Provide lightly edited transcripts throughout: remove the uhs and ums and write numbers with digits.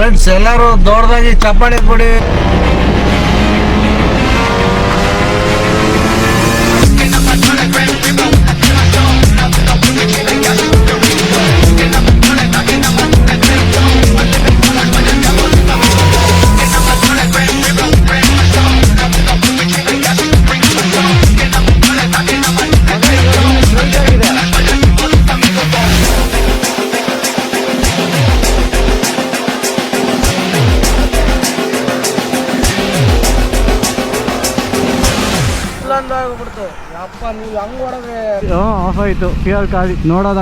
Friends ಎಲ್ಲರೂ ದೊಡ್ಡದಾಗಿ ಚಪ್ಪಾಳೆ ಕೊಡಿ. ಆಫ್ ಆಯ್ತು ಫ್ಯೂಯಲ್ ಖಾಲಿ ನೋಡೋದ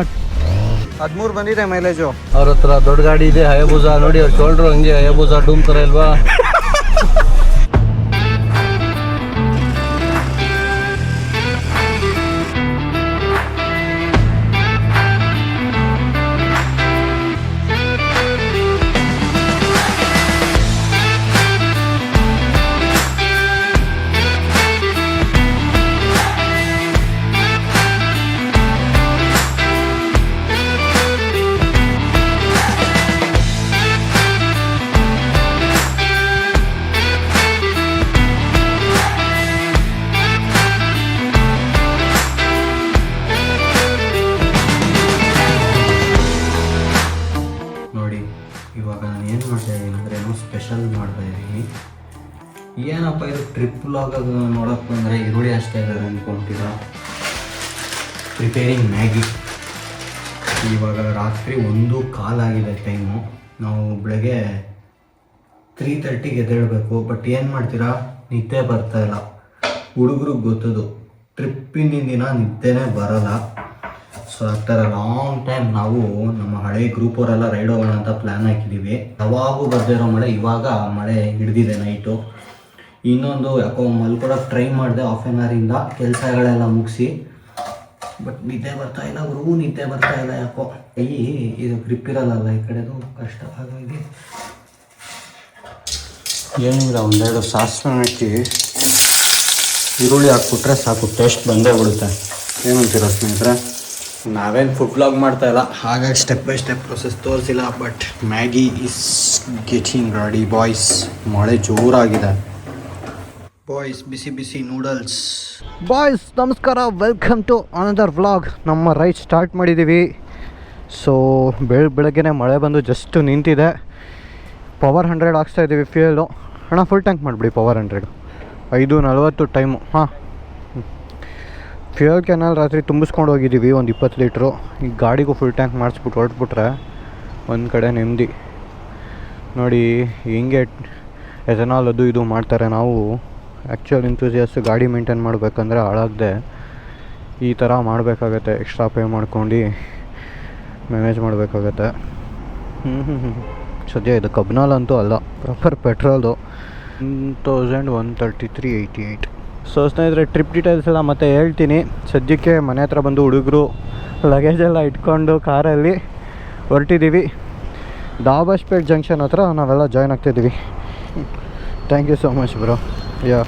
13 ಬಂದಿದೆ ಮೈಲೇಜು. ಅವ್ರ ಹತ್ರ ದೊಡ್ಡ ಗಾಡಿ ಇದೆ, ಹಯಬೂಜಾ. ನೋಡಿ ಅವ್ರು ಶೋಲ್ಡ್ರು ಹಂಗೆ ಹಯಬೂಜಾ ಡೂಮ್ ತರ ಇಲ್ವಾ? ಇವಾಗ ನಾನು ಏನು ಮಾಡ್ತಾ ಇದ್ದೀನಿ ಅಂದರೆ ಏನೋ ಸ್ಪೆಷಲ್ ಮಾಡ್ತಾ ಇದ್ದೀನಿ. ಏನಪ್ಪ ಇದು ಟ್ರಿಪ್ ವ್ಲಾಗ್ ನೋಡೋಕ್ಕೆ ಬಂದರೆ ಈರುಳ್ಳಿ ಅಷ್ಟೇ ಇದ್ದಾರೆ ಅಂದ್ಕೊತೀರಾ. Preparing Maggi. ಇವಾಗ ರಾತ್ರಿ 1:15 ಆಗಿದೆ ಟೈಮು. ನಾವು ಬೆಳಗ್ಗೆ 3:30ಗೆ ಎದ್ದೇಳಬೇಕು. ಬಟ್ ಏನು ಮಾಡ್ತೀರಾ, ನಿದ್ದೆ ಬರ್ತಾಯಿಲ್ಲ. ಹುಡುಗರಿಗೆ ಗೊತ್ತದು, ಟ್ರಿಪ್ಪಿನ ದಿನ ನಿದ್ದೆನೇ ಬರೋಲ್ಲ. So after a long time ನಾವು ನಮ್ಮ ಹಳೆ ಗ್ರೂಪ್ ಅವರೆಲ್ಲ ರೈಡ್ ಹೋಗೋಣ ಅಂತ ಪ್ಲ್ಯಾನ್ ಹಾಕಿದ್ದೀವಿ. ಯಾವಾಗೂ ಬರ್ದಿರೋ ಮಳೆ ಇವಾಗ ಮಳೆ ಹಿಡ್ದಿದೆ ನೈಟು. ಇನ್ನೊಂದು ಯಾಕೋ ಮಲ್ಕೊಡೋಕೆ ಟ್ರೈ ಮಾಡಿದೆ ½ ಅವರಿಂದ ಕೆಲಸಗಳೆಲ್ಲ ಮುಗಿಸಿ. ಬಟ್ ನಿದ್ದೆ ಬರ್ತಾಯಿಲ್ಲ ನಿದ್ದೆ ಬರ್ತಾಯಿಲ್ಲ. ಯಾಕೋ ಕೈ ಇದು ಗ್ರಿಪ್ ಇರಲ್ಲ ಈ ಕಡೆದು, ಕಷ್ಟ ಹಾಗಾಗಿ ಏನಿಲ್ಲ, ಒಂದೆರಡು ಸಾಸಿವೆ ಹಾಕಿ ಈರುಳ್ಳಿ ಹಾಕ್ಬಿಟ್ರೆ ಸಾಕು, ಟೇಸ್ಟ್ ಬಂದೇ ಬಿಡುತ್ತೆ. ಏನಂತೀರ ಸ್ನೇಹಿತರೆ? ನಾವೇನು ಫುಡ್ ವ್ಲಾಗ್ ಮಾಡ್ತಾ ಇಲ್ಲ, ಹಾಗಾಗಿ ಸ್ಟೆಪ್ ಬೈ ಸ್ಟೆಪ್ ಪ್ರೊಸೆಸ್ ತೋರಿಸಿಲ್ಲ. But Maggi is getting ready boys. ಮಳೆ ಜೋರಾಗಿದೆ ಬಾಯ್ಸ್. ಬಿಸಿ ಬಿಸಿ ನೂಡಲ್ಸ್. ಬಾಯ್ಸ್ ನಮಸ್ಕಾರ, ವೆಲ್ಕಮ್ ಟು ಅನದರ್ ವ್ಲಾಗ್. ನಮ್ಮ ರೈಡ್ ಸ್ಟಾರ್ಟ್ ಮಾಡಿದ್ದೀವಿ. ಸೊ ಬೆಳಗ್ಗೆನೇ ಮಳೆ ಬಂದು ಜಸ್ಟ್ ನಿಂತಿದೆ. ಪವರ್ 100 ಹಾಕ್ಸ್ತಾ ಇದ್ದೀವಿ ಫ್ಯೂಯಲು. ಅಣ್ಣ ಫುಲ್ ಟ್ಯಾಂಕ್ ಮಾಡಿಬಿಡಿ. Power 100 5:40 time. ಹಾಂ, ಫ್ಯೂಯಲ್ ಕ್ಯಾನಲ್ಲಿ ರಾತ್ರಿ ತುಂಬಿಸ್ಕೊಂಡು ಹೋಗಿದ್ದೀವಿ ಒಂದು 20 ಲೀಟ್ರು. ಈ ಗಾಡಿಗೂ ಫುಲ್ ಟ್ಯಾಂಕ್ ಮಾಡಿಸ್ಬಿಟ್ಟು ಹೊರಟ್ಬಿಟ್ರೆ ಒಂದು ಕಡೆ ನೆಮ್ಮದಿ. ನೋಡಿ ಹಿಂಗೆ ಎಥನಾಲ್ ಅದು ಇದು ಮಾಡ್ತಾರೆ. ನಾವು ಆ್ಯಕ್ಚುಯಲ್ ಎಂಥೂಸಿಯಾಸ್ಟ್ ಗಾಡಿ ಮೇಂಟೈನ್ ಮಾಡಬೇಕಂದ್ರೆ ಹಾಳಾಗದೆ ಈ ಥರ ಮಾಡಬೇಕಾಗತ್ತೆ. ಎಕ್ಸ್ಟ್ರಾ ಪೇ ಮಾಡ್ಕೊಂಡು ಮ್ಯಾನೇಜ್ ಮಾಡಬೇಕಾಗತ್ತೆ. ಸದ್ಯ ಇದು ಕಬ್ನಾಲ್ ಅಂತೂ ಅಲ್ಲ, ಪ್ರಾಪರ್ ಪೆಟ್ರೋಲ್ದು. 1133.88. ಸೊ ಸ್ನೇಹಿತರೆ, ಟ್ರಿಪ್ ಡೀಟೇಲ್ಸ್ ಎಲ್ಲ ಮತ್ತೆ ಹೇಳ್ತೀನಿ. ಸದ್ಯಕ್ಕೆ ಮನೆ ಹತ್ರ ಬಂದು ಹುಡುಗರು ಲಗೇಜೆಲ್ಲ ಇಟ್ಕೊಂಡು ಕಾರಲ್ಲಿ ಹೊರಟಿದ್ದೀವಿ. ದಾಬಾಸ್ಪೇಟ್ ಜಂಕ್ಷನ್ ಹತ್ರ ನಾವೆಲ್ಲ ಜಾಯ್ನ್ ಆಗ್ತಾಯಿದ್ದೀವಿ. Thank you so much bro. Yeah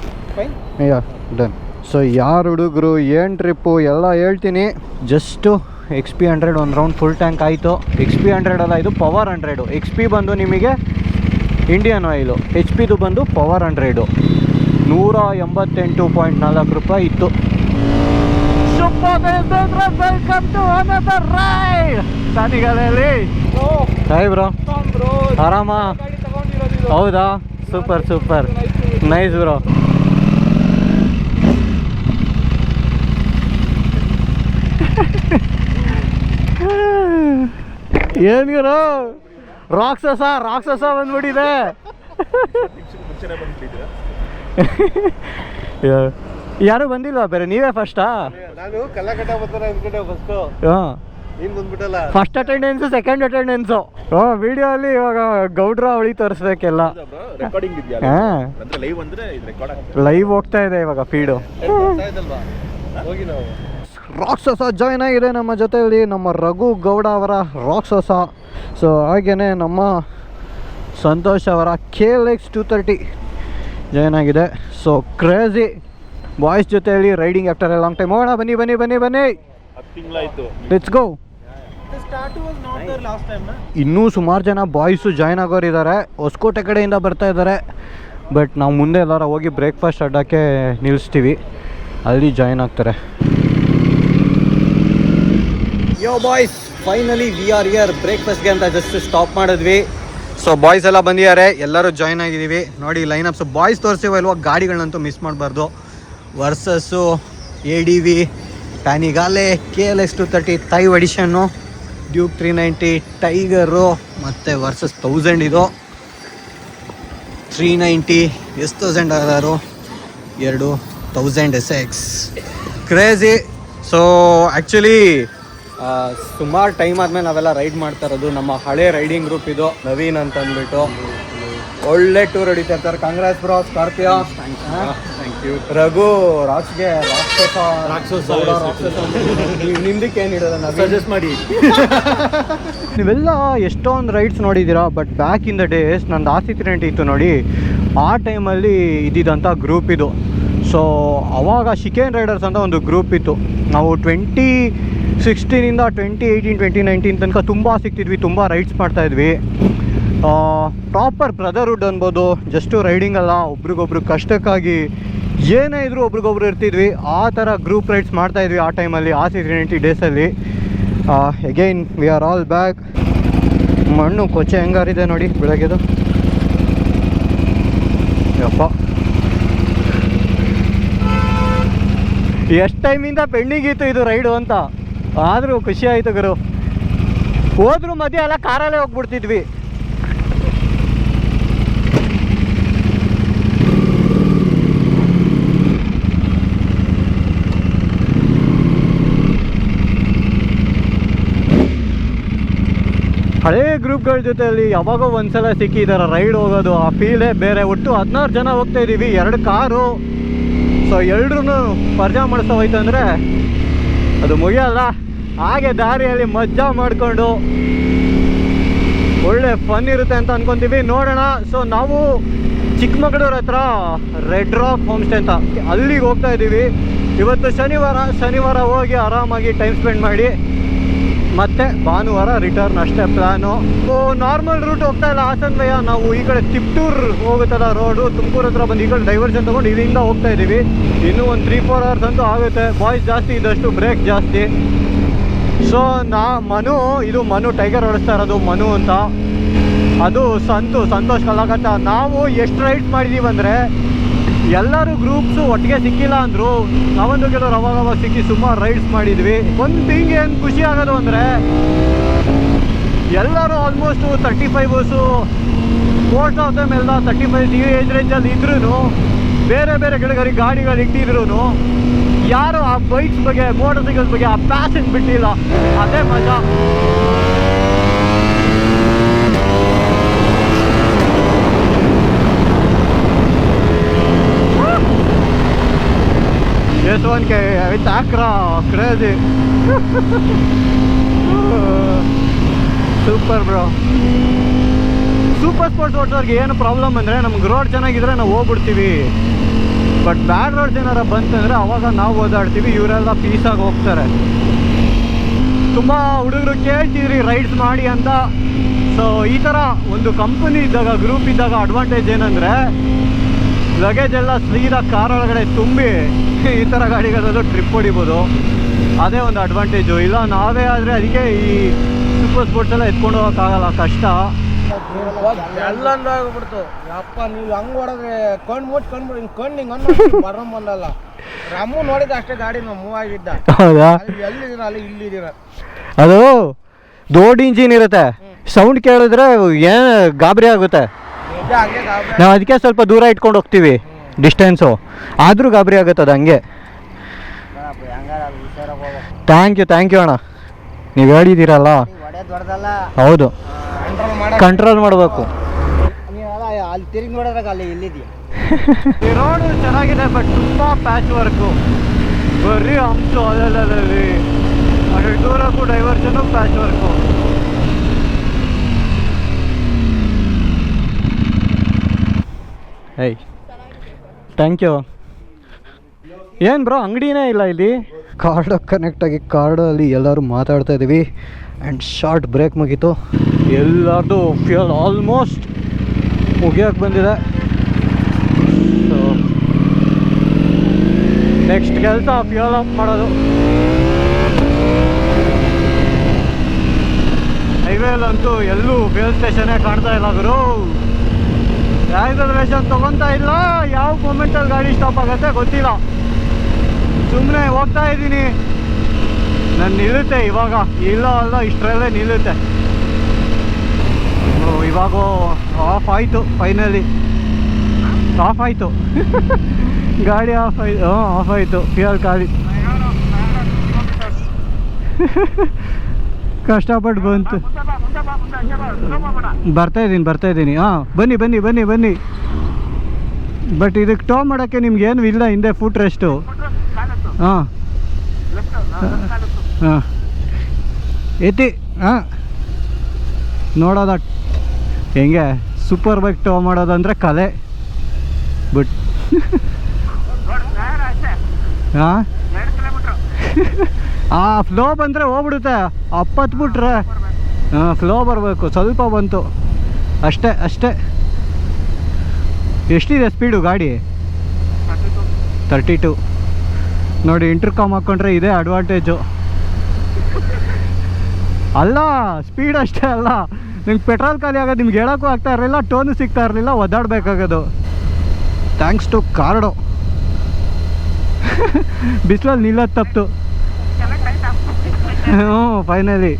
done. So ಯಾರು ಹುಡುಗರು, ಏನು ಟ್ರಿಪ್ಪು ಎಲ್ಲ ಹೇಳ್ತೀನಿ. ಜಸ್ಟು XP 100 ಒಂದು ರೌಂಡ್ ಫುಲ್ ಟ್ಯಾಂಕ್ ಆಯಿತು. XP 100 ಅಲ್ಲ, ಇದು ಪವರ್ 100. XP ಬಂದು ನಿಮಗೆ ಇಂಡಿಯನ್ ಆಯಿಲು, HPದು ಬಂದು ಪವರ್ 100 188.4 ರೂಪಾಯಿ ಇತ್ತು. Welcome to another ride. ಸಾನಿಗಾಲಲ್ಲಿ ಹಾಯ್ ಬ್ರೋ. ಆರಾಮ? ಹೌದಾ, ಸೂಪರ್ ಸೂಪರ್, ನೈಸ್ ಬ್ರೋ. ಏನ್ಗಿರೋ ರಾಕ್ಷಸ ಬಂದ್ಬಿಟ್ಟಿದೆ. ಯಾರು ಬಂದಿಲ್ವಾ? ಬೇರೆ ನೀವೇ ಫಸ್ಟಾ? ನಾನು ಕಲ್ಲಕಟ್ಟ ಬರ್ತಾರೆ ಅಂದ್ಕೊಂಡೆ ಫಸ್ಟು. ಹಾಂ, ನೀನು ಬಂದ್ಬಿಟ್ಟಲ್ಲ. First attendance, second attendance. Video ಅಲ್ಲಿ ಇವಾಗ ಗೌಡ್ರ ಅವಳಿ ತೋರಿಸ್ಬೇಕೆಲ್ಲ. ಹಾಂ, ಲೈವ್ ಹೋಗ್ತಾ ಇದೆ ಇವಾಗ ಫೀಡು. ರಾಕ್ಷಸ ಜಾಯ್ನ್ ಆಗಿದೆ ನಮ್ಮ ಜೊತೆಯಲ್ಲಿ, ನಮ್ಮ ರಘು ಗೌಡ ಅವರ ರಾಕ್ಷಸ. ಸೊ ಹಾಗೆಯೇ ನಮ್ಮ ಸಂತೋಷ್ ಅವರ KLX 230 ಜಾಯ್ನ್ ಆಗಿದೆ. ಸೊ ಕ್ರೇಜಿ ಬಾಯ್ಸ್ ಜೊತೆಯಲ್ಲಿ riding after A long time. ಹೋಗೋಣ, ಬನ್ನಿ ಬನ್ನಿ ಬನ್ನಿ ಬನ್ನಿ, ಲೆಟ್ಸ್ ಗೋ. ಇನ್ನೂ ಸುಮಾರು ಜನ ಬಾಯ್ಸು ಜಾಯ್ನ್ ಆಗೋರಿದ್ದಾರೆ, ಹೊಸಕೋಟೆ ಕಡೆಯಿಂದ ಬರ್ತಾ ಇದ್ದಾರೆ. ಬಟ್ ನಾವು ಮುಂದೆ ಎಲ್ಲಾರ ಹೋಗಿ ಬ್ರೇಕ್ಫಾಸ್ಟ್ ಅಡ್ಡಕ್ಕೆ ನಿಲ್ಲಿಸ್ತೀವಿ, ಅಲ್ಲಿ ಜಾಯ್ನ್ ಆಗ್ತಾರೆ. Yo boys, finally we are here ಬ್ರೇಕ್ಫಾಸ್ಟ್ಗೆ ಅಂತ ಜಸ್ಟ್ ಸ್ಟಾಪ್ ಮಾಡಿದ್ವಿ. ಸೊ ಬಾಯ್ಸ್ ಎಲ್ಲ ಬಂದಿದ್ದಾರೆ, ಎಲ್ಲರೂ ಜಾಯ್ನ್ ಆಗಿದ್ದೀವಿ. ನೋಡಿ ಲೈನಪ್ಸ್ ಬಾಯ್ಸ್ ತೋರಿಸಿವಲ್ವ, ಗಾಡಿಗಳನ್ನಂತೂ ಮಿಸ್ ಮಾಡಬಾರ್ದು. Versys ADV, Panigale, KLX 230 5 edition, Duke 390 Tiger, ಮತ್ತು ವರ್ಸಸ್ 1000 ಇದು 390 S1000 ಆದರು, 2000 SX ಕ್ರೇಜಿ. ಸೊ ಆ್ಯಕ್ಚುಲಿ ಸುಮಾರು ಟೈಮ್ ಆದಮೇಲೆ ನಾವೆಲ್ಲ ರೈಡ್ ಮಾಡ್ತಾ ಇರೋದು. ನಮ್ಮ ಹಳೆ ರೈಡಿಂಗ್ ಗ್ರೂಪ್ ಇದು, ನವೀನ್ ಅಂತ ಅಂದ್ಬಿಟ್ಟು ಒಳ್ಳೆ ಟೂರ್ ಹೊಡಿತಾ ಇರ್ತಾರೆ. Congrats bro, Scorpio. Thank you. Raghu ರಾಕ್ಸ್ಗೆ ರಾಕ್ಷಸ ನಿಮ್ದಕ್ಕೆ ಏನು ಇಡೋದು ನಾವು ಸಜೆಸ್ಟ್ ಮಾಡಿ. ನೀವೆಲ್ಲ ಎಷ್ಟೊಂದು ರೈಡ್ಸ್ ನೋಡಿದ್ದೀರಾ, but back in the days ನಂದು RC 390 ಇತ್ತು ನೋಡಿ, ಆ ಟೈಮಲ್ಲಿ ಇದ್ದಿದ್ದಂಥ ಗ್ರೂಪ್ ಇದು. ಸೊ ಅವಾಗ ಶಿಕೇನ್ ರೈಡರ್ಸ್ ಅಂತ ಒಂದು ಗ್ರೂಪ್ ಇತ್ತು. ನಾವು 2016ಇಂದ 2018 2019 ತನಕ ತುಂಬ ಸಿಗ್ತಿದ್ವಿ, ತುಂಬ ರೈಡ್ಸ್ ಮಾಡ್ತಾಯಿದ್ವಿ. ಪ್ರಾಪರ್ ಬ್ರದರ್ಹುಡ್ ಅನ್ಬೋದು, ಜಸ್ಟು ರೈಡಿಂಗ್ ಅಲ್ಲ, ಒಬ್ರಿಗೊಬ್ರು ಕಷ್ಟಕ್ಕಾಗಿ ಏನೇ ಇದ್ರೂ ಒಬ್ರಿಗೊಬ್ರು ಇರ್ತಿದ್ವಿ. ಆ ಥರ ಗ್ರೂಪ್ ರೈಡ್ಸ್ ಮಾಡ್ತಾಯಿದ್ವಿ ಆ ಟೈಮಲ್ಲಿ, RC 390 ಡೇಸಲ್ಲಿ. Again we are all back. ಮಣ್ಣು ಕೊಚ್ಚೆ ಹೆಂಗಾರಿದೆ ನೋಡಿ ಬೆಳಗ್ಗೆದು, ಯಪ್ಪ. ಎಷ್ಟು ಟೈಮಿಂದ ಪೆಂಡಿಂಗಿತ್ತು ಇದು ರೈಡು ಅಂತ, ಆದರೂ ಖುಷಿ ಆಯಿತು ಗುರು. ಹೋದ್ರೂ ಮಧ್ಯೆ ಎಲ್ಲ ಕಾರಲ್ಲೇ ಹೋಗ್ಬಿಡ್ತಿದ್ವಿ. ಹಳೇ ಗ್ರೂಪ್ಗಳ ಜೊತೆಯಲ್ಲಿ ಯಾವಾಗೋ ಒಂದ್ಸಲ ಸಿಕ್ಕಿದಾರ ರೈಡ್ ಹೋಗೋದು, ಆ ಫೀಲೇ ಬೇರೆ. ಒಟ್ಟು 16 ಜನ ಹೋಗ್ತಾ ಇದ್ದೀವಿ, 2 ಕಾರು. ಸೊ ಎಲ್ರೂ ಪರಿಚಯ ಮಾಡಿಸ್ತಾ ಹೋಯ್ತು ಅಂದರೆ ಅದು ಮುಗಿಯಲ್ಲ. ಹಾಗೆ ದಾರಿಯಲ್ಲಿ ಮಜಾ ಮಾಡಿಕೊಂಡು ಒಳ್ಳೆ ಫನ್ ಇರುತ್ತೆ ಅಂತ ಅಂದ್ಕೊತೀವಿ, ನೋಡೋಣ. ಸೊ ನಾವು ಚಿಕ್ಕಮಗಳೂರು ಹತ್ರ ರೆಡ್ ರಾಕ್ ಹೋಮ್ ಸ್ಟೇ ಅಂತ ಅಲ್ಲಿಗೆ ಹೋಗ್ತಾ ಇದ್ದೀವಿ ಇವತ್ತು. ಶನಿವಾರ ಹೋಗಿ ಆರಾಮಾಗಿ ಟೈಮ್ ಸ್ಪೆಂಡ್ ಮಾಡಿ ಮತ್ತೆ ಭಾನುವಾರ ರಿಟರ್ನ್, ಅಷ್ಟೇ ಪ್ಲ್ಯಾನು. ನಾರ್ಮಲ್ ರೂಟ್ ಹೋಗ್ತಾ ಇಲ್ಲ ಹಾಸನ್ವಯ್ಯ, ನಾವು ಈ ಕಡೆ ತಿಪ್ಟೂರ್ ಹೋಗುತ್ತಲ್ಲ ರೋಡು, ತುಮಕೂರು ಹತ್ರ ಬಂದು ಈ ಕಡೆ ಡೈವರ್ಷನ್ ತೊಗೊಂಡು ಇಲ್ಲಿಂದ ಹೋಗ್ತಾ ಇದ್ದೀವಿ. ಇನ್ನೂ ಒಂದು 3-4 hours ಅಂತೂ ಆಗುತ್ತೆ. ಬಾಯ್ಸ್ ಜಾಸ್ತಿ ಇದ್ದಷ್ಟು ಬ್ರೇಕ್ ಜಾಸ್ತಿ. ಸೊ ಇದು ಮನು ಟೈಗರ್ ಓಡಿಸ್ತಾ ಇರೋದು, ಮನು ಅಂತ. ಅದು ಸಂತೋಷ್ ಕಲಾಕತ್ತ. ನಾವು ಎಷ್ಟು ರೈಡ್ಸ್ ಮಾಡಿದ್ದೀವಿ ಅಂದರೆ ಎಲ್ಲರೂ ಗ್ರೂಪ್ಸು ಒಟ್ಟಿಗೆ ಸಿಕ್ಕಿಲ್ಲ ಅಂದರು, ನಾವೊಂದು ಕೆಲವರು ಅವಾಗ ಸಿಕ್ಕಿ ಸುಮಾರು ರೈಡ್ಸ್ ಮಾಡಿದ್ವಿ. ಒಂದು ಥಿಂಗ್ ಏನು ಖುಷಿ ಆಗೋದು ಅಂದರೆ ಎಲ್ಲರೂ ಆಲ್ಮೋಸ್ಟು 35 ಮೋಸ್ಟ್ ಆಫ್ ದಮ್ ಎಲ್ಲ 35 ಏಜ್ ರೇಂಜಲ್ಲಿ ಇದ್ರೂ ಬೇರೆ ಬೇರೆ ಗಾಡಿಗಳು ಇಟ್ಟಿದ್ರು ಯಾರು ಆ ಬೈಕ್ಸ್ ಬಗ್ಗೆ, ಮೋಟರ್ ಸೈಕಲ್ಸ್ ಬಗ್ಗೆ ಆ ಪ್ಯಾಷನ್ ಬಿಟ್ಟಿಲ್ಲ. ಅದೇ ಮಜಾ. S1K with Acra, crazy. Super bro. Super sports ಓಡಿಸೋರ್ಗೆ ಏನು ಪ್ರಾಬ್ಲಮ್ ಅಂದರೆ ನಮ್ಗೆ ರೋಡ್ ಚೆನ್ನಾಗಿದ್ರೆ ನಾವು ಹೋಗ್ಬಿಡ್ತೀವಿ. ಬಟ್ ಬ್ಯಾಡ್ ರೋಡ್ಸ್ ಏನಾರ ಬಂತಂದರೆ ಅವಾಗ ನಾವು ಓದಾಡ್ತೀವಿ, ಇವರೆಲ್ಲ ಪೀಸಾಗಿ ಹೋಗ್ತಾರೆ. ತುಂಬ ಹುಡುಗರು ಕೇಳ್ತಿದ್ರಿ ರೈಡ್ಸ್ ಮಾಡಿ ಅಂತ. ಸೊ ಈ ಥರ ಒಂದು ಕಂಪನಿ ಇದ್ದಾಗ, ಗ್ರೂಪ್ ಇದ್ದಾಗ ಅಡ್ವಾಂಟೇಜ್ ಏನಂದರೆ ಲಗೇಜ್ ಎಲ್ಲ ಸೀದಾ ಕಾರ್ ಒಳಗಡೆ ತುಂಬಿ ಈ ಥರ ಗಾಡಿಗಳಲ್ಲೂ ಟ್ರಿಪ್ ಹೊಡಿಬೋದು. ಅದೇ ಒಂದು ಅಡ್ವಾಂಟೇಜು. ಇಲ್ಲ ನಾವೇ ಆದರೆ ಅದಕ್ಕೆ ಈ ಸೂಪರ್ ಸ್ಪೋರ್ಟ್ಸ್ ಎಲ್ಲ ಎತ್ಕೊಂಡು ಹೋಗೋಕ್ಕಾಗಲ್ಲ, ಕಷ್ಟ. ಎಲ್ಲಂದು ಆಗ್ಬಿಡ್ತು. ಯಪ್ಪ ನೀವು ಹಂಗೆ ಹೊಡೆದ್ರೆ ಹಿಂಗೆ ಬರೋಲ್ಲ. ರಮ್ಮು ನೋಡಿದ ಅಷ್ಟೇ ಗಾಡಿ ನಾವು ಮೂವ್ ಆಗಿದ್ದ. ಹೌದಾ? ಎಲ್ಲಿದ್ದೀರ ಅಲ್ಲಿ ಇಲ್ಲಿದ್ದೀರ. ಅದು ದೊಡ್ಡ ಇಂಜಿನ್ ಇರುತ್ತೆ, ಸೌಂಡ್ ಕೇಳಿದ್ರೆ ಏನು ಗಾಬರಿ ಆಗುತ್ತೆ. ನಾವು ಅದಕ್ಕೆ ಸ್ವಲ್ಪ ದೂರ ಇಟ್ಕೊಂಡು ಹೋಗ್ತೀವಿ ಡಿಸ್ಟೆನ್ಸು, ಆದರೂ ಗಾಬರಿ ಆಗುತ್ತೆ ಅದು ಹಂಗೆ. ಥ್ಯಾಂಕ್ ಯು ಅಣ್ಣ, ನೀವು ಹೇಳಿದ್ದೀರಲ್ಲ. ಹೌದು, ಕಂಟ್ರೋಲ್ ಮಾಡಬೇಕು. ಅಲ್ಲಿ ತಿರುಗಿ ನೋಡಿದ್ರಾಗ ಅಲ್ಲಿ ಇಲ್ಲಿದೆಯಾ. ಈ ರೋಡು ಚೆನ್ನಾಗಿದೆ, ಬಟ್ ತುಂಬ ಪ್ಯಾಚ್ ವರ್ಕು, ಬರೀ ಹಂಸು ಅಲ್ಲಲ್ಲಿ ಅಷ್ಟು ದೂರಕ್ಕೂ ಡೈವರ್ಷನು ಪ್ಯಾಚ್ ವರ್ಕು. ಏಯ್ ಥ್ಯಾಂಕ್ ಯು. ಏನು ಬ್ರೋ ಅಂಗಡಿನೇ ಇಲ್ಲ ಇಲ್ಲಿ. ಕಾರ್ಡು ಕನೆಕ್ಟಾಗಿ ಕಾರ್ಡಲ್ಲಿ ಎಲ್ಲರೂ ಮಾತಾಡ್ತಾ ಇದ್ದೀವಿ. ಆ್ಯಂಡ್ ಶಾರ್ಟ್ ಬ್ರೇಕ್ ಮುಗೀತು. ಎಲ್ಲರದು ಫ್ಯೂಯಲ್ ಆಲ್ಮೋಸ್ಟ್ ಮುಗಿಯೋಕ್ಕೆ ಬಂದಿದೆ. ಸೊ ನೆಕ್ಸ್ಟ್ ಕೆಲಸ ಫ್ಯೂಯಲ್ ಅಪ್ ಮಾಡೋದು. ಹೈವೇಲಂತೂ ಎಲ್ಲೂ ಫ್ಯೂಯಲ್ ಸ್ಟೇಷನ್ನೇ ಕಾಣ್ತಾ ಇಲ್ಲ ಗುರು. ಆಕ್ಸಲರೇಷನ್ ತೊಗೊತಾ ಇಲ್ಲ, ಯಾವ ಮೂಮೆಂಟಲ್ಲಿ ಗಾಡಿ ಸ್ಟಾಪ್ ಆಗುತ್ತೆ ಗೊತ್ತಿಲ್ಲ. ಸುಮ್ಮನೆ ಹೋಗ್ತಾ ಇದ್ದೀನಿ, ನಾನು ನಿಲ್ಲುತ್ತೆ ಇವಾಗ, ಇಲ್ಲ ಅಲ್ಲ ಇಷ್ಟರಲ್ಲೇ ನಿಲ್ಲುತ್ತೆ. ಇವಾಗ ಆಫ್ ಆಯಿತು, ಫೈನಲಿ ಆಫ್ ಆಯಿತು ಗಾಡಿ ಆಫ್ ಆಯಿತು. ಆಫ್ ಆಯಿತು ಫ್ಯೂಯಲ್ ಖಾಲಿ. ಕಷ್ಟಪಟ್ಟು ಬಂತು. ಬರ್ತಾ ಇದ್ದೀನಿ. ಹಾಂ ಬನ್ನಿ. ಬಟ್ ಇದಕ್ಕೆ ಟೋ ಮಾಡೋಕ್ಕೆ ನಿಮ್ಗೇನು ಇಲ್ಲ, ಹಿಂದೆ ಫುಟ್ ರೆಸ್ಟು. ಹಾಂ ಎತ್ತಿ. ಹಾಂ ನೋಡೋದ ಹೆಂಗೆ ಸೂಪರ್ ಬೈಕ್ ಟೋ ಮಾಡೋದಂದ್ರೆ ಕಲೆ. ಬಟ್ ಹಾಂ ಫ್ಲೋ ಬಂದರೆ ಹೋಗ್ಬಿಡುತ್ತೆ. ಅಪ್ಪತ್ಬಿಟ್ರೆ ಫ್ಲೋ ಬರಬೇಕು, ಸ್ವಲ್ಪ ಬಂತು ಅಷ್ಟೇ. ಎಷ್ಟಿದೆ ಸ್ಪೀಡು ಗಾಡಿ? 32. ನೋಡಿ ಇಂಟರ್ಕಾಮ್ ಹಾಕ್ಕೊಂಡ್ರೆ ಇದೇ ಅಡ್ವಾಂಟೇಜು. ಅಲ್ಲ ಸ್ಪೀಡ್ ಅಷ್ಟೇ ಅಲ್ಲ, ನಿಮ್ಗೆ ಪೆಟ್ರೋಲ್ ಖಾಲಿ ಆಗೋದು ನಿಮ್ಗೆ ಹೇಳೋಕ್ಕೂ ಆಗ್ತಾ ಇರಲಿಲ್ಲ, ಟೋನು ಸಿಗ್ತಾ ಇರಲಿಲ್ಲ, ಒದ್ದಾಡಬೇಕಾಗೋದು. Thanks to ಕಾರ್ಡೋ. ಬಿಸಿಲಲ್ಲಿ ನಿಲ್ಲೋದು ತಪ್ಪಿತು. ಫೈನಲಿ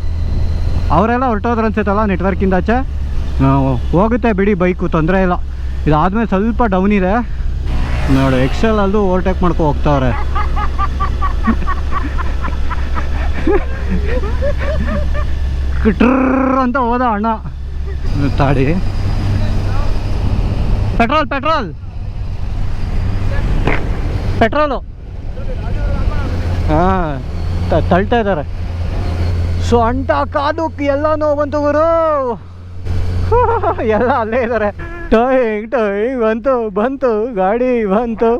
ಅವರೆಲ್ಲ ಹೊರಟೋದ್ರ ಅನ್ಸುತ್ತಲ್ಲ ನೆಟ್ವರ್ಕಿಂದ ಆಚೆ. ಹೋಗುತ್ತೆ ಬಿಡಿ ಬೈಕು, ತೊಂದರೆ ಇಲ್ಲ. ಇದಾದ್ಮೇಲೆ ಸ್ವಲ್ಪ ಡೌನ್ ಇದೆ ನೋಡಿ. ಎಕ್ಸೆಲ್ ಅಲ್ಲೂ ಓವರ್ಟೇಕ್ ಮಾಡ್ಕೊ ಹೋಗ್ತಾವ್ರೆ. ಕಿಟ್ರ್ ಅಂತ ಹೋದ ಅಣ್ಣ. ತಾಡಿ ಪೆಟ್ರೋಲು ಹಾಂ ತಳ್ತಾ ಇದ್ದಾರೆ. ಸೊ ಅಂಟ ಕಾದುಕ್ ಎಲ್ಲ ನೋವು ಬಂತು ಗುರು. ಎಲ್ಲ ಅಲ್ಲೇ ಇದ್ದಾರೆ. ಟೈಂಗ್ ಬಂತು ಗಾಡಿ ಬಂತು.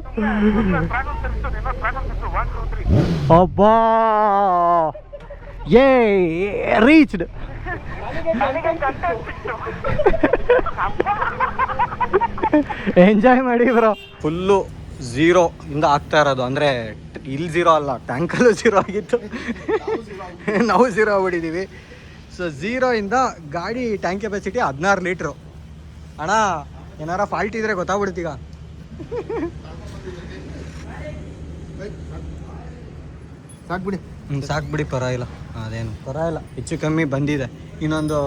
ಅಬ್ಬಾ ಏ ರೀಚ್ಡ್. ಎಂಜಾಯ್ ಮಾಡಿ ಬ್ರೋ. ಫುಲ್ಲು ಝೀರೋ ಇಂದ ಆಗ್ತಾ ಇರೋದು, ಅಂದರೆ ಇಲ್ಲಿ ಝೀರೋ ಅಲ್ಲ, ಟ್ಯಾಂಕಲ್ಲೂ ಝೀರೋ ಆಗಿತ್ತು. ನಾವು ಝೀರೋ ಆಗ್ಬಿಟ್ಟಿದ್ದೀವಿ. ಸೊ ಝೀರೋಯಿಂದ ಗಾಡಿ ಟ್ಯಾಂಕ್ ಕೆಪಾಸಿಟಿ 16 ಲೀಟ್ರು. ಅಣ್ಣ ಏನಾರ ಫಾಲ್ಟ್ ಇದ್ರೆ ಗೊತ್ತಾಗ್ಬಿಡುತ್ತೀಗ. ಸಾಕ್ಬಿಡಿ ಪರವಾಗಿಲ್ಲ, ಅದೇನು ಪರವಾಗಿಲ್ಲ, ಹೆಚ್ಚು ಕಮ್ಮಿ ಬಂದಿದೆ. ಇನ್ನೊಂದು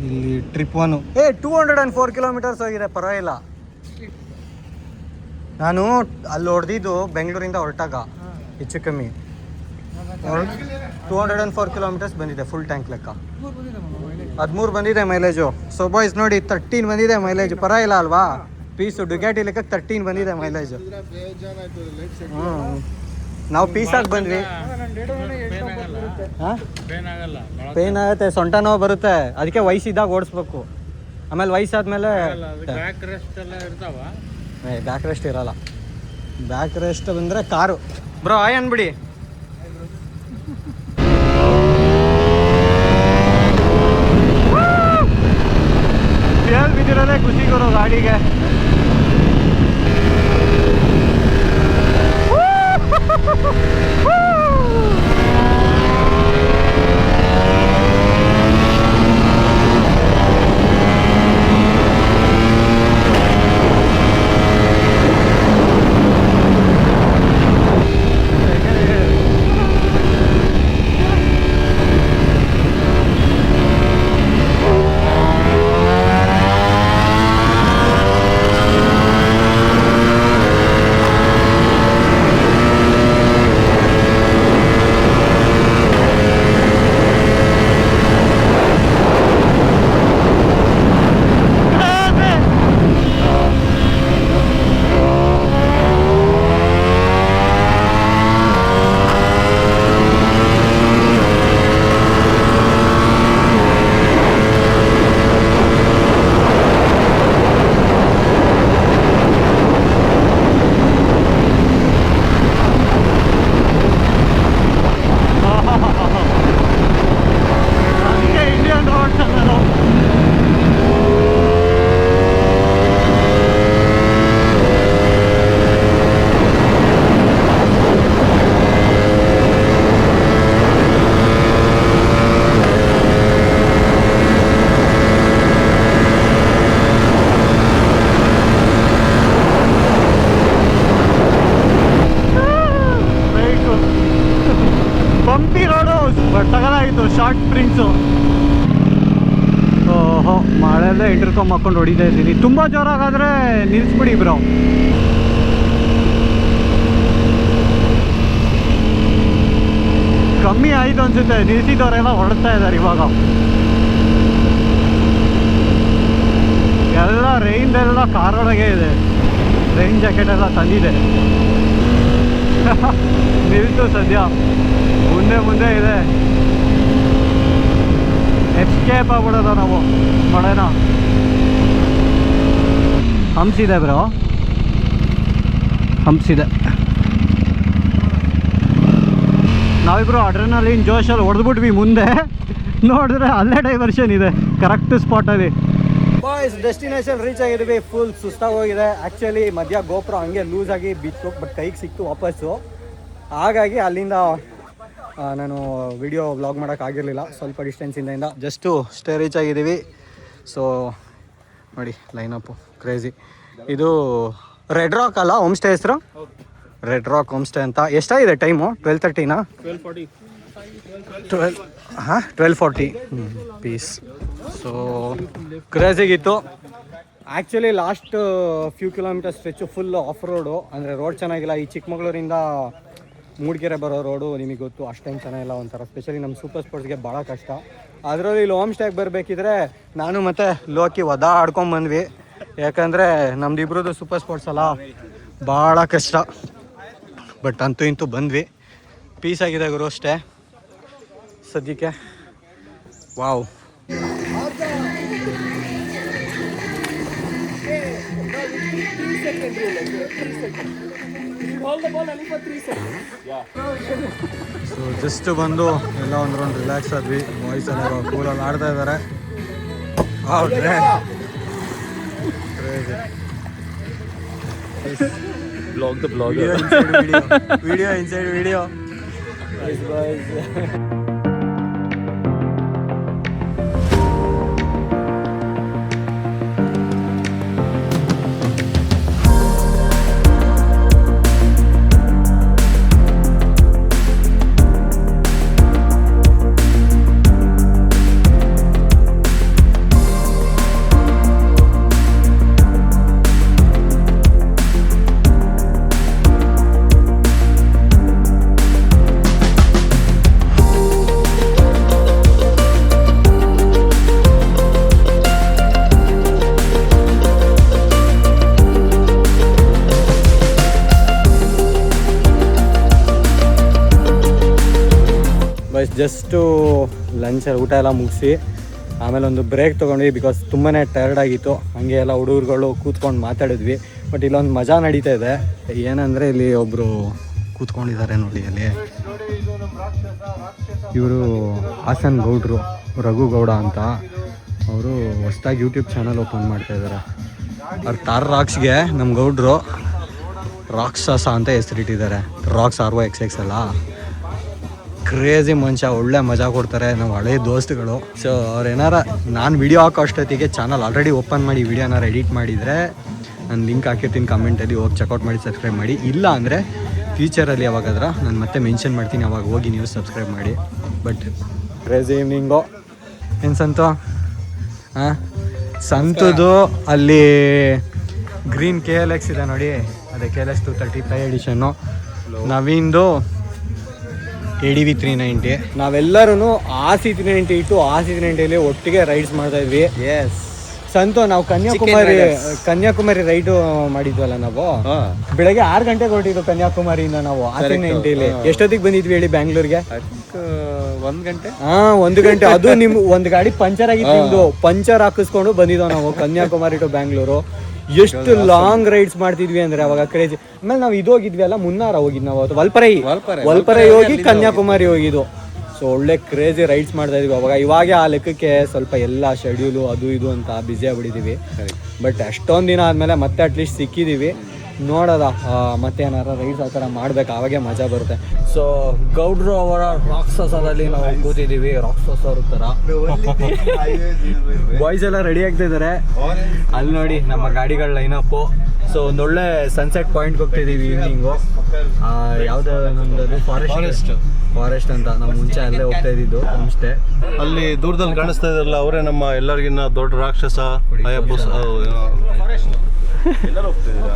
ಇಲ್ಲಿ ಟ್ರಿಪ್ 204 ಕಿಲೋಮೀಟರ್ಸ್ ಹೋಗಿದೆ, ಪರವಾಗಿಲ್ಲ. ನಾನು ಅಲ್ಲಿ ಹೊಡೆದಿದ್ದು ಬೆಂಗಳೂರಿಂದ ಹೊರಟಾಗ ಹೆಚ್ಚು ಕಮ್ಮಿ 204 ಕಿಲೋಮೀಟರ್ಸ್ ಬಂದಿದೆ ಫುಲ್ ಟ್ಯಾಂಕ್ ಲೆಕ್ಕ. 13 ಬಂದಿದೆ ಮೈಲೇಜು. ಸೊ ಬಾಯ್ಸ್ ನೋಡಿ 13 ಬಂದಿದೆ ಮೈಲೇಜ್, ಪರವಾಗಿಲ್ಲ ಅಲ್ವಾ? ಪೀಸು ಡುಗ್ಯಾಟಿ ಲೆಕ್ಕಕ್ಕೆ 13 ಬಂದಿದೆ ಮೈಲೇಜು. ನಾವು ಪೀಸಾಗಿ ಬಂದ್ವಿ. ಪೇನ್ ಆಗುತ್ತೆ, ಸೊಂಟ ನೋವು ಬರುತ್ತೆ, ಅದಕ್ಕೆ ವಯಸ್ಸಿದ್ದಾಗ ಓಡಿಸ್ಬೇಕು. ಆಮೇಲೆ ವಯಸ್ಸಾದ್ಮೇಲೆ ಬ್ಯಾಕ್ ರೆಸ್ಟ್ ಇರಲ್ಲ. ಬ್ಯಾಕ್ ರೆಸ್ಟ್ ಬಂದರೆ ಕಾರು. ಬ್ರೋ ಆಯ್ ಅನ್ಬಿಡಿ. ಬಿದ್ದಿರೋದೇ ಖುಷಿಗರು ಗಾಡಿಗೆ. ಸಗದಾಗಿತ್ತು ಶಾರ್ಟ್ ಸ್ಪ್ರಿಂಗ್ಸು. ಓಹೋ, ಮಳೆಯಲ್ಲೇ ಇಂಟರ್ಕಾಮ್ ಹಾಕೊಂಡು ಹೊಡಿತಾ ಇದ್ದೀನಿ. ತುಂಬ ಜೋರಾಗಾದರೆ ನಿಲ್ಲಿಸ್ಬಿಡಿ ಬ್ರೋ. ಕಮ್ಮಿ ಆಯಿತು ಅನ್ಸುತ್ತೆ, ನಿಲ್ಸಿದವರೆಲ್ಲ ಹೊರಡ್ತಾ ಇದ್ದಾರೆ ಇವಾಗ. ಎಲ್ಲ ರೈನ್ದೆಲ್ಲ ಕಾರೊಳಗೆ ಇದೆ, ರೈನ್ ಜಾಕೆಟ್ ಎಲ್ಲ ತಂದಿದೆ. ನಿಲ್ತು ಸದ್ಯ, ಮುಂದೆ ಇದೆ. ಎಸ್ಕೇಪ್ ಆಗ್ಬಿಡೋದ ನಾವು ಮಳೆನ. ಹಂಪ್ಸಿದೆ ಬ್ರೋ, ಹಂಪ್ಸಿದೆ. ನಾವಿಬ್ರು ಅಡ್ರೆನಲಿನ್ ಜೋಶಲ್ಲಿ ಹೊಡೆದ್ಬಿಟ್ವಿ. ಮುಂದೆ ನೋಡಿದ್ರೆ ಅಲ್ಲೇ ಡೈವರ್ಷನ್ ಇದೆ ಕರೆಕ್ಟ್ ಸ್ಪಾಟಲ್ಲಿ. ಬಾಯ್ಸ್, ಡೆಸ್ಟಿನೇಷನ್ ರೀಚ್ ಆಗಿದ್ವಿ. ಫುಲ್ ಸುಸ್ತಾಗಿ ಹೋಗಿದೆ. ಆ್ಯಕ್ಚುಲಿ ಮಧ್ಯ ಗೋಪುರ ಹಂಗೆ ಲೂಸ್ ಆಗಿ ಬಿತ್ತು, ಬಟ್ ಕೈಗೆ ಸಿಕ್ತು ವಾಪಸ್ಸು. ಹಾಗಾಗಿ ಅಲ್ಲಿಂದ ನಾನು ವಿಡಿಯೋ ವ್ಲಾಗ್ ಮಾಡೋಕ್ಕಾಗಿರಲಿಲ್ಲ, ಸ್ವಲ್ಪ ಡಿಸ್ಟೆನ್ಸಿಂದ. ಜಸ್ಟು ಸ್ಟೇ ರೀಚ್ ಆಗಿದ್ದೀವಿ. ಸೊ ನೋಡಿ ಲೈನಪ್ಪು ಕ್ರೇಜಿ. ಇದು ರೆಡ್ ರಾಕ್ ಅಲ್ಲ ಹೋಮ್ ಸ್ಟೇ ಹೆಸರು? ರೆಡ್ ರಾಕ್ ಹೋಮ್ ಸ್ಟೇ ಅಂತ. ಎಷ್ಟಾಗಿದೆ ಟೈಮು? 12:30ನಾ? 12:40 ಪೀಸ್. ಸೊ ಕ್ರೇಜಿಗಿತ್ತು. Actually last few kilometer stretch full of road, ಅಂದರೆ ರೋಡ್ ಚೆನ್ನಾಗಿಲ್ಲ. ಈ ಚಿಕ್ಕಮಗಳೂರಿಂದ ಮೂಡಿಗೆರೆ ಬರೋ ರೋಡು ನಿಮಗೆ ಗೊತ್ತು, ಅಷ್ಟೇನು ಚೆನ್ನಾಗಿಲ್ಲ ಒಂಥರ. ಸ್ಪೆಷಲಿ ನಮ್ಮ ಸೂಪರ್ ಸ್ಪೋರ್ಟ್ಸ್ಗೆ ಭಾಳ ಕಷ್ಟ. ಅದರಲ್ಲಿ ಇಲ್ಲಿ ಹೋಮ್ ಸ್ಟೇಗೆ ಬರಬೇಕಿದ್ರೆ ನಾನು ಮತ್ತು ಲೋಕಿ ಆಡ್ಕೊಂಬಂದ್ವಿ. ಯಾಕಂದರೆ ನಮ್ದಿಬ್ರದ್ದು ಸೂಪರ್ ಸ್ಪೋರ್ಟ್ಸ್ ಅಲ್ಲ, ಭಾಳ ಕಷ್ಟ. ಬಟ್ ಅಂತೂ ಇಂತೂ ಬಂದ್ವಿ. ಪೀಸ್ ಆಗಿದೆ ಗುರು ಅಷ್ಟೇ ಸದ್ಯಕ್ಕೆ. ವಾವ್, ಸೊ ಜಸ್ಟ್ ಬಂದು ಎಲ್ಲ ಒಂದು ರೌಂಡ್ ರಿಲ್ಯಾಕ್ಸ್ ಆದ್ವಿ. ಬಾಯ್ಸ್ ಎಲ್ಲ ಕೂಲಲ್ಲಿ ಆಡ್ತಾ ಇದ್ದಾರೆ. Vlog the blogger. Video inside video. Just lunch ಊಟ ಎಲ್ಲ ಮುಗಿಸಿ ಆಮೇಲೆ ಒಂದು ಬ್ರೇಕ್ ತೊಗೊಂಡ್ವಿ. ಬಿಕಾಸ್ ತುಂಬಾ ಟಯರ್ಡ್ ಆಗಿತ್ತು. ಹಾಗೆ ಎಲ್ಲ ಹುಡುಗರುಗಳು ಕೂತ್ಕೊಂಡು ಮಾತಾಡಿದ್ವಿ. ಬಟ್ ಇಲ್ಲೊಂದು ಮಜಾ ನಡೀತಾ ಇದೆ. ಏನಂದರೆ ಇಲ್ಲಿ ಒಬ್ಬರು ಕೂತ್ಕೊಂಡಿದ್ದಾರೆ ನೋಡಿ ಅಲ್ಲಿ. ಇವರು ಹಾಸನ್ ಗೌಡ್ರು, ರಘು ಗೌಡ ಅಂತ. ಅವರು ಹೊಸ್ದಾಗಿ ಯೂಟ್ಯೂಬ್ ಚಾನಲ್ ಓಪನ್ ಮಾಡ್ತಾ ಇದ್ದಾರೆ. ಅವ್ರ ತಾರ್ ರಾಕ್ಸ್ಗೆ ನಮ್ಮ ಗೌಡ್ರು ರಾಕ್ಷಸ ಅಂತ ಹೆಸರಿಟ್ಟಿದ್ದಾರೆ. ರಾಕ್ಸ್ ROXX ಅಲ್ಲ. ಕ್ರೇಜಿ ಮನುಷ್ಯ, ಒಳ್ಳೆ ಮಜಾ ಕೊಡ್ತಾರೆ. ನಾವು ಹಳೆ ದೋಸ್ತುಗಳು. ಸೊ ಅವ್ರು ಏನಾರ ನಾನು ವಿಡಿಯೋ ಹಾಕೋ ಅಷ್ಟೊತ್ತಿಗೆ ಚಾನಲ್ ಆಲ್ರೆಡಿ ಓಪನ್ ಮಾಡಿ ವಿಡಿಯೋನಾರು ಎಡಿಟ್ ಮಾಡಿದರೆ ನಾನು ಲಿಂಕ್ ಹಾಕಿರ್ತೀನಿ ಕಮೆಂಟಲ್ಲಿ, ಹೋಗಿ ಚೆಕ್ಔಟ್ ಮಾಡಿ ಸಬ್ಸ್ಕ್ರೈಬ್ ಮಾಡಿ. ಇಲ್ಲ ಅಂದರೆ ಫ್ಯೂಚರಲ್ಲಿ ಯಾವಾಗಾದ್ರೆ ನಾನು ಮತ್ತೆ ಮೆನ್ಷನ್ ಮಾಡ್ತೀನಿ, ಅವಾಗ ಹೋಗಿ ನೀವು ಸಬ್ಸ್ಕ್ರೈಬ್ ಮಾಡಿ. But crazy evening. ಏನು ಸಂತು? ಹಾಂ, ಸಂತುದು ಅಲ್ಲಿ ಗ್ರೀನ್ KLX ಇದೆ ನೋಡಿ, ಅದೇ KLX 235 ಎಡಿಷನ್ನು. ನವೀನ್ದು ADV 390. ನಾವೆಲ್ಲರೂ RC 390 ಇಟ್ಟು RC 390 ಒಟ್ಟಿಗೆ ರೈಡ್ಸ್ ಮಾಡ್ತಾ ಇದ್ವಿ. ಎಸ್ ಸಂತು, ನಾವು ಕನ್ಯಾಕುಮಾರಿ ರೈಡ್ ಮಾಡಿದ್ವಲ್ಲ ನಾವು. ಬೆಳಗ್ಗೆ 6 ಗಂಟೆಗೆ ಹೊರಟಿದ್ವು ಕನ್ಯಾಕುಮಾರಿಯಿಂದ ನಾವು RC 390. ಎಷ್ಟೊತ್ತಿಗೆ ಬಂದಿದ್ವಿ ಹೇಳಿ ಬ್ಯಾಂಗ್ಳೂರ್ಗೆ? 1 ಗಂಟೆ. 1 ಗಂಟೆ. ಅದು ಒಂದು ಗಾಡಿ ಪಂಚರ್ ಆಗಿತ್ತು, ನಿಮ್ದು ಪಂಚರ್ ಹಾಕಿಸ್ಕೊಂಡು ಬಂದಿದ್ದೋ ನಾವು ಕನ್ಯಾಕುಮಾರಿ ಟು ಬ್ಯಾಂಗ್ಳೂರು. ಎಷ್ಟು ಲಾಂಗ್ ರೈಡ್ಸ್ ಮಾಡ್ತಿದ್ವಿ ಅಂದ್ರೆ ಅವಾಗ ಕ್ರೇಜಿ. ಆಮೇಲೆ ನಾವು ಇದು ಹೋಗಿದ್ವಿ ಅಲ್ಲ, ಮುನ್ನಾರ ಹೋಗಿದ್ ನಾವು ಅವತ್ತು. ವಲ್ಪರೈ ಹೋಗಿ ಕನ್ಯಾಕುಮಾರಿ ಹೋಗಿದ್ದು. ಸೊ ಒಳ್ಳೆ ಕ್ರೇಜಿ ರೈಡ್ಸ್ ಮಾಡ್ತಾ ಇದ್ವಿ ಅವಾಗ. ಇವಾಗ ಆ ಲೆಕ್ಕಕ್ಕೆ ಸ್ವಲ್ಪ ಎಲ್ಲ ಶೆಡ್ಯೂಲು ಅದು ಇದು ಅಂತ ಬ್ಯುಸಿ ಆಗ್ಬಿಟ್ಟಿದ್ದೀವಿ. ಬಟ್ ಅಷ್ಟೊಂದು ದಿನ ಆದಮೇಲೆ ಮತ್ತೆ ಅಟ್ಲೀಸ್ಟ್ ಸಿಕ್ಕಿದ್ದೀವಿ. ನೋಡೋದ ಮತ್ತೇನಾರ ರೈಸ್ ಆ ಥರ ಮಾಡ್ಬೇಕು, ಆವಾಗೇ ಮಜಾ ಬರುತ್ತೆ. ಸೊ ಗೌಡ್ರು ಅವರ ರಾಕ್ಷಸದಲ್ಲಿ ನಾವು ಕೂತಿದ್ದೀವಿ, ರಾಕ್ಷಸ ಅವ್ರ ಥರ. ಬಾಯ್ಸ್ ಎಲ್ಲ ರೆಡಿ ಆಗ್ತಾ ಇದ್ದಾರೆ. ಅಲ್ಲಿ ನೋಡಿ ನಮ್ಮ ಗಾಡಿಗಳ ಲೈನಪ್ಪು. ಸೊ ಒಂದೊಳ್ಳೆ ಸನ್ಸೆಟ್ ಪಾಯಿಂಟ್ಗೆ ಹೋಗ್ತಿದ್ದೀವಿ ಈವ್ನಿಂಗು. ಯಾವುದೋ ನಮ್ಮದು ಫಾರೆಸ್ಟ್ ಅಂತ. ನಾವು ಮುಂಚೆ ಅಲ್ಲೇ ಹೋಗ್ತಾ ಇದ್ದಿದ್ದು ಹೋಮ್ ಸ್ಟೇ. ಅಲ್ಲಿ ದೂರದಲ್ಲಿ ಕಾಣಿಸ್ತಾ ಇದಾರಲ್ಲ ಅವರೇ ನಮ್ಮ ಎಲ್ಲರಿಗಿನ್ನ ದೊಡ್ಡ ರಾಕ್ಷಸ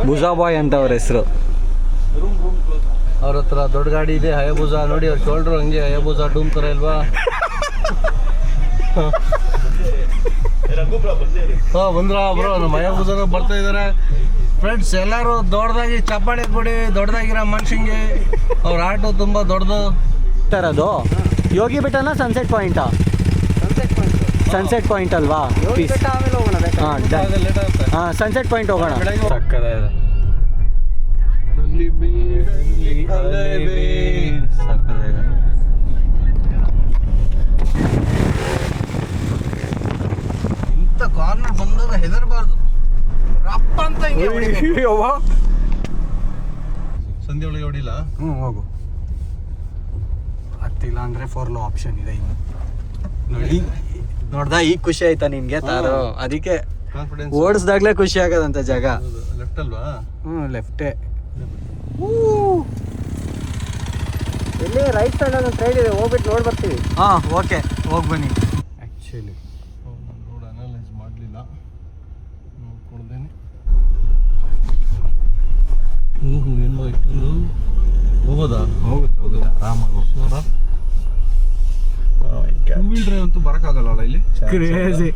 ಬುಜಾ ಬಾಯ್ ಅಂತ ಅವ್ರ ಹೆಸರು. ಅವ್ರ ಹತ್ರ ದೊಡ್ಡ ಗಾಡಿ ಇದೆ, ಹಯಬುಜಾ. ನೋಡಿ ಅವ್ರ ಶೋಲ್ಡ್ರು ಹಂಗೆ ಹಯಬುಜಾ ಡೂಮ್ ಥರ ಇಲ್ವಾ? ಬಂದ್ರ ಬ್ರೋ, ನಮ್ಮ ಹಯಬುಜಾನ ಬರ್ತಾ ಇದಾರೆ ಫ್ರೆಂಡ್ಸ್. ಎಲ್ಲರೂ ದೊಡ್ಡದಾಗಿ ಚಪ್ಪಾಳೆ ಕೊಡಿ, ದೊಡ್ಡದಾಗಿರೋ ಮನುಷ್ಯಂಗೆ. ಅವ್ರ ಆಟೋ ತುಂಬಾ ದೊಡ್ಡದು. ಅದು ಯೋಗಿ ಬೆಟ್ಟನ ಸನ್ಸೆಟ್ ಪಾಯಿಂಟಾ? ಸನ್ಸೆಟ್ ಪಾಯಿಂಟ್ ಅಲ್ವಾ? ಹಾಂ, ಸನ್ಸೆಟ್ ಪಾಯಿಂಟ್ ಹೋಗೋಣ. ಸಕ್ಕತ್ತಾಗಿದೆ. ಇಂಥ ಕಾರ್ನರ್ ಬಂದಾಗ ಹೆದರಬಾರ್ದು, ರಪ್ಪ ಅಂತ ಸಂಧಿ ಒಳಗೆ ಹೊಡಿಲ್ಲ. ಹೋಗು. ಹತ್ತಿಲ್ಲ ಅಂದರೆ 4 ಲೋ ಆಪ್ಷನ್ ಇದೆ ಇನ್ನು. ನೋಡಿ ನೋಡ್ದ, ಈಗ ಖುಷಿ ಆಯ್ತಾ ನಿನ್ಗೆ ತಾರು? ಅದಕ್ಕೆ ಕಾನ್ಫಿಡೆನ್ಸ್ ಓಡಿಸ್ದಾಗ್ಲೇ ಖುಷಿ ಆಗೋದಂತ ಜಾಗ. ಲೆಫ್ಟ್ ಅಲ್ವಾ? ಲೆಫ್ಟೇ. ಎಲ್ಲಿ ರೈಟ್ ಸೈಡ್ ಒಂದು ಟ್ರೈನ್ ಇದೆ, ಹೋಗ್ಬಿಟ್ಟು ನೋಡಿ ಬರ್ತೀವಿ. ಓಕೆ, ಹೋಗಿ ಬನ್ನಿ. ಆ್ಯಕ್ಚುಲಿ ರೋಡ್ ಅನಲೈಸ್ ಮಾಡಲಿಲ್ಲ, ನೋಡ್ಕೊಳ್ದೇನೆ. ಏನು ಇಷ್ಟೊಂದು ಹೋಗೋದಾ? ಹೋಗುತ್ತೆ ಆರಾಮಾಗಿ ಹೋಗ್ಬೋದಾ? ಟೂ ವೀಲ್ ಡ್ರೈವ್ ಅಂತೂ ಬರೋಕ್ಕಾಗಲ್ಲ ಇಲ್ಲಿ. ಕ್ರೇಜಿ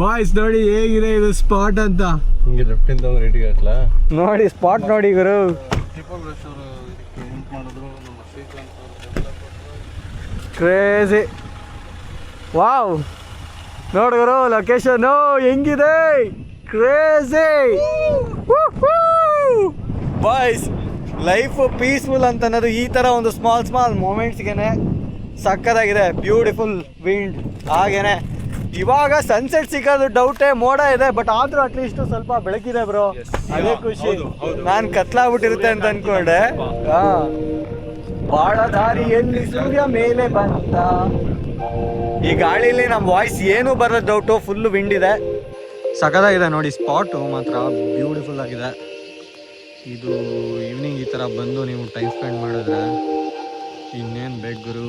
ಬಾಯ್ಸ್, ನೋಡಿ ಹೇಗಿದೆ ಇದು ಸ್ಪಾಟ್ ಅಂತ. ಹಿಂಗೆ ಲೆಫ್ಟಿಂದ ರೇಟಿಗೆ ಹಾಕ್ಲಾ? ನೋಡಿ ಸ್ಪಾಟ್ ನೋಡಿ ಗುರು. ಕ್ರೇಜಿ. ವಾವ್, ನೋಡಿ ಗುರು ಲೊಕೇಶನ್ ಹೆಂಗಿದೆ. Crazy boys. ಲೈಫ್ ಪೀಸ್ಫುಲ್ ಅಂತ ಅನ್ನೋದು ಈ ಥರ ಒಂದು ಸ್ಮಾಲ್ ಮೂಮೆಂಟ್ಸ್ಗೆ ಸಕ್ಕತ್ತಾಗಿದೆ. Beautiful wind. ಹಾಗೇನೆ ಇವಾಗ ಸನ್ಸೆಟ್ ಸಿಗೋದು ಡೌಟೇ, ಮೋಡ ಇದೆ, ಬಟ್ ಆದ್ರೂ ಅಟ್ಲೀಸ್ಟ್ ಸ್ವಲ್ಪ ಬೆಳಕಿದೆ ಬ್ರೋ, ಅದೇ ಖುಷಿ. ನಾನು ಕತ್ಲಾಗ್ಬಿಟ್ಟಿರುತ್ತೆ ಅಂತ ಅನ್ಕೊಂಡೆ. ಬಾಳ ದಾರಿಯಲ್ಲಿ ಸೂರ್ಯ ಮೇಲೆ ಬಂತ. ಈ ಗಾಳಿಲಿ ನಮ್ಮ ವಾಯ್ಸ್ ಏನೂ ಬರೋದು ಡೌಟು, ಫುಲ್ ವಿಂಡ್ ಇದೆ. ಸಕ್ಕತ್ತಾಗಿದೆ ನೋಡಿ, ಸ್ಪಾಟು ಮಾತ್ರ ಬ್ಯೂಟಿಫುಲ್ ಆಗಿದೆ. ಇದು ಈವ್ನಿಂಗ್ ಈ ಥರ ಬಂದು ನೀವು ಟೈಮ್ ಸ್ಪೆಂಡ್ ಮಾಡಿದ್ರೆ ಇನ್ನೇನು ಬೇಕು ಗುರು.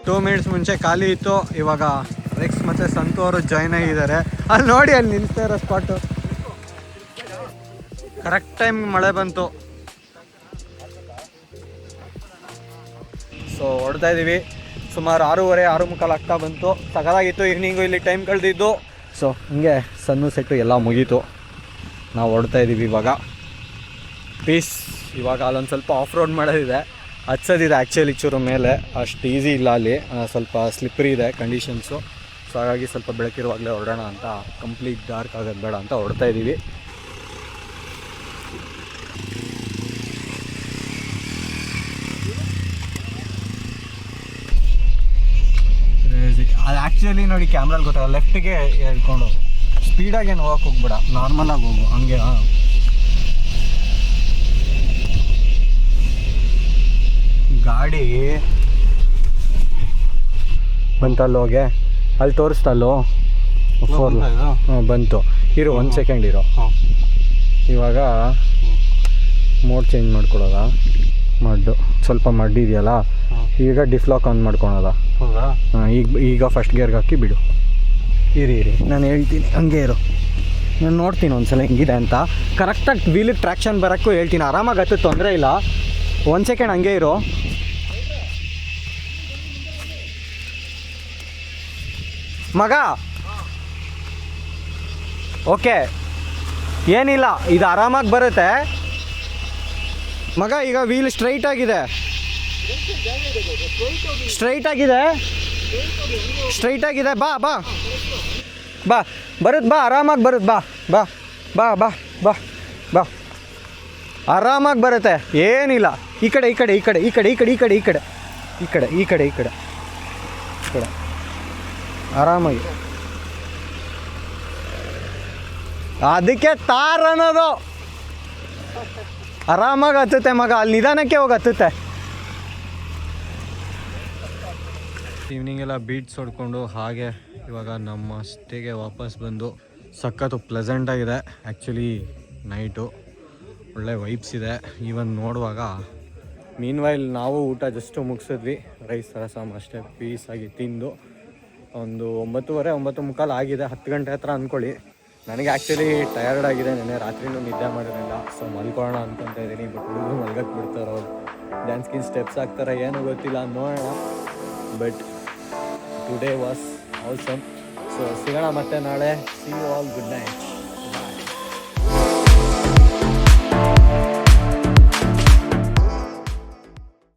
ಟೂ ಮಿನಿಟ್ಸ್ ಮುಂಚೆ ಖಾಲಿ ಇತ್ತು, ಇವಾಗ ರೆಕ್ಸ್ ಮತ್ತು ಸಂತು ಅವರು ಜಾಯ್ನ್ ಆಗಿದ್ದಾರೆ. ಅಲ್ಲಿ ನೋಡಿ, ಅಲ್ಲಿ ನಿಲ್ತಾ ಇರೋ ಸ್ಪಾಟು. ಕರೆಕ್ಟ್ ಟೈಮ್ ಮಳೆ ಬಂತು. ಸೊ ಹೊಡ್ತಾ ಇದ್ದೀವಿ. ಸುಮಾರು 6:30 6:45 ಆಗ್ತಾ ಬಂತು. ಸಗದಾಗಿತ್ತು ಈವ್ನಿಂಗು ಇಲ್ಲಿ ಟೈಮ್ ಕಳೆದಿದ್ದು. ಸೊ ಹಿಂಗೆ ಸನ್ನು ಸೆಟ್ಟು ಎಲ್ಲ ಮುಗೀತು. ನಾವು ಹೊಡ್ತಾ ಇದ್ದೀವಿ ಇವಾಗ. ಪೀಸ್. ಇವಾಗ ಅಲ್ಲೊಂದು ಸ್ವಲ್ಪ ಆಫ್ ರೋಡ್ ಮಾಡೋದಿದೆ, ಹಚ್ಚೋದಿದೆ ಆ್ಯಕ್ಚುಲಿ ಚೂರು ಮೇಲೆ. ಅಷ್ಟು ಈಸಿ ಇಲ್ಲ ಅಲ್ಲಿ, ಸ್ವಲ್ಪ ಸ್ಲಿಪ್ರಿ ಇದೆ ಕಂಡೀಷನ್ಸು. ಸೊ ಹಾಗಾಗಿ ಸ್ವಲ್ಪ ಬೆಳಕಿರುವಾಗಲೇ ಹೊರಡೋಣ ಅಂತ, ಕಂಪ್ಲೀಟ್ ಡಾರ್ಕ್ ಆಗೋದು ಬೇಡ ಅಂತ ಹೊಡ್ತಾ ಇದ್ದೀವಿ. ಅದು ಆ್ಯಕ್ಚುಲಿ ನೋಡಿ ಕ್ಯಾಮ್ರಲ್ಲಿ ಗೊತ್ತಾಗಲ್ಲ, ಲೆಫ್ಟಿಗೆ ಹೇಳ್ಕೊಂಡು ಸ್ಪೀಡಾಗೇನು ಹೋಗಕ್ಕೆ ಹೋಗ್ಬೇಡ, ನಾರ್ಮಲಾಗಿ ಹೋಗು ಹಂಗೆ. ಗಾಡಿ ಬಂತಲ್ಲ ಹೋಗೆ, ಅಲ್ಲಿ ತೋರಿಸ್ತಲ್ಲೋ 4 ಬಂತು. ಇರು 1 ಸೆಕೆಂಡ್ ಇರೋ. ಇವಾಗ ಮೋಡ್ ಚೇಂಜ್ ಮಾಡ್ಕೊಡೋದ. ಮಡ್ಡು ಸ್ವಲ್ಪ ಮಡ್ಡಿದೆಯಲ್ಲ, ಈಗ ಡಿಫ್ಲಾಕ್ ಆನ್ ಮಾಡ್ಕೊಳೋದ. ಹೌದಾ? ಈಗ ಫಸ್ಟ್ ಗೇರ್ಗೆ ಹಾಕಿ ಬಿಡು. ಇರಿ ನಾನು ಹೇಳ್ತೀನಿ, ಹಂಗೆ ಇರು. ನಾನು ನೋಡ್ತೀನಿ ಒಂದ್ಸಲ ಹೆಂಗಿದೆ ಅಂತ. ಕರೆಕ್ಟಾಗಿ ವೀಲಿಗೆ ಟ್ರ್ಯಾಕ್ಷನ್ ಬರೋಕ್ಕೂ ಹೇಳ್ತೀನಿ. ಆರಾಮಾಗಿ ಹತ್ತು, ತೊಂದರೆ ಇಲ್ಲ. 1 ಸೆಕೆಂಡ್ ಹಂಗೆ ಇರು. ಮಗ ಓಕೆ, ಏನಿಲ್ಲ, ಇದು ಆರಾಮಾಗಿ ಬರುತ್ತೆ ಮಗ. ಈಗ ವೀಲ್ ಸ್ಟ್ರೈಟ್ ಆಗಿದೆ, ಬಾ ಬಾ ಬಾ, ಬರುತ್ತೆ ಬಾ, ಆರಾಮಾಗಿ ಬರುತ್ತೆ. ಬಾ ಬಾ ಬಾ ಬಾ ಬಾ ಬಾ, ಆರಾಮಾಗಿ ಬರುತ್ತೆ, ಏನಿಲ್ಲ. ಈ ಕಡೆ ಆರಾಮಾಗಿ. ಅದಕ್ಕೆ ತಾರ್ ಅನ್ನೋದು. ಆರಾಮಾಗಿ ಹತ್ತುತ್ತೆ ಮಗ, ಅಲ್ಲಿ ನಿಧಾನಕ್ಕೆ ಹೋಗಿ ಹತ್ತುತ್ತೆ. ಈವ್ನಿಂಗ್ ಎಲ್ಲ ಬೀಟ್ಸ್ ಹೊಡ್ಕೊಂಡು ಹಾಗೆ ಇವಾಗ ನಮ್ಮ ಸ್ಟೇಗೆ ವಾಪಸ್ ಬಂದು ಸಖತ್ತು ಪ್ಲೆಸೆಂಟಾಗಿದೆ. ಆ್ಯಕ್ಚುಲಿ ನೈಟು ಒಳ್ಳೆ ವೈಬ್ಸ್ ಇದೆ. ಈವನ್ ನೋಡುವಾಗ ಮೀನ್ವೈಲ್ ನಾವು ಊಟ ಜಸ್ಟು ಮುಗಿಸಿದ್ವಿ, ರೈಸ್ ರಸಮ್ ಅಷ್ಟೇ ಪೀಸಾಗಿ ತಿಂದು ಒಂದು 9:30 ಆಗಿದೆ. 10 ಗಂಟೆ ಹತ್ರ ಅಂದ್ಕೊಳ್ಳಿ. ನನಗೆ ಆ್ಯಕ್ಚುಲಿ ಟಯರ್ಡ್ ಆಗಿದೆ, ನೆನ್ನೆ ರಾತ್ರಿನೂ ನಿದ್ದೆ ಮಾಡಿರಲಿಲ್ಲ. ಸೊ ಮಲ್ಕೊಳ್ಳೋಣ ಅಂದ್ಕೊತ ಇದ್ದೀನಿ. ಬಟ್ ಹುಡುಗರು ಮಲ್ಗಕ್ಕೆ ಬಿಡ್ತಾರೋ, ಡ್ಯಾನ್ಸ್ಗಿನ್ ಸ್ಟೆಪ್ಸ್ ಹಾಕ್ತಾರೆ ಏನೋ ಗೊತ್ತಿಲ್ಲ, ನೋಡೋಣ. But today was awesome. So ಸಿಗೋಣ ಮತ್ತೆ ನಾಳೆ. See you all, good night.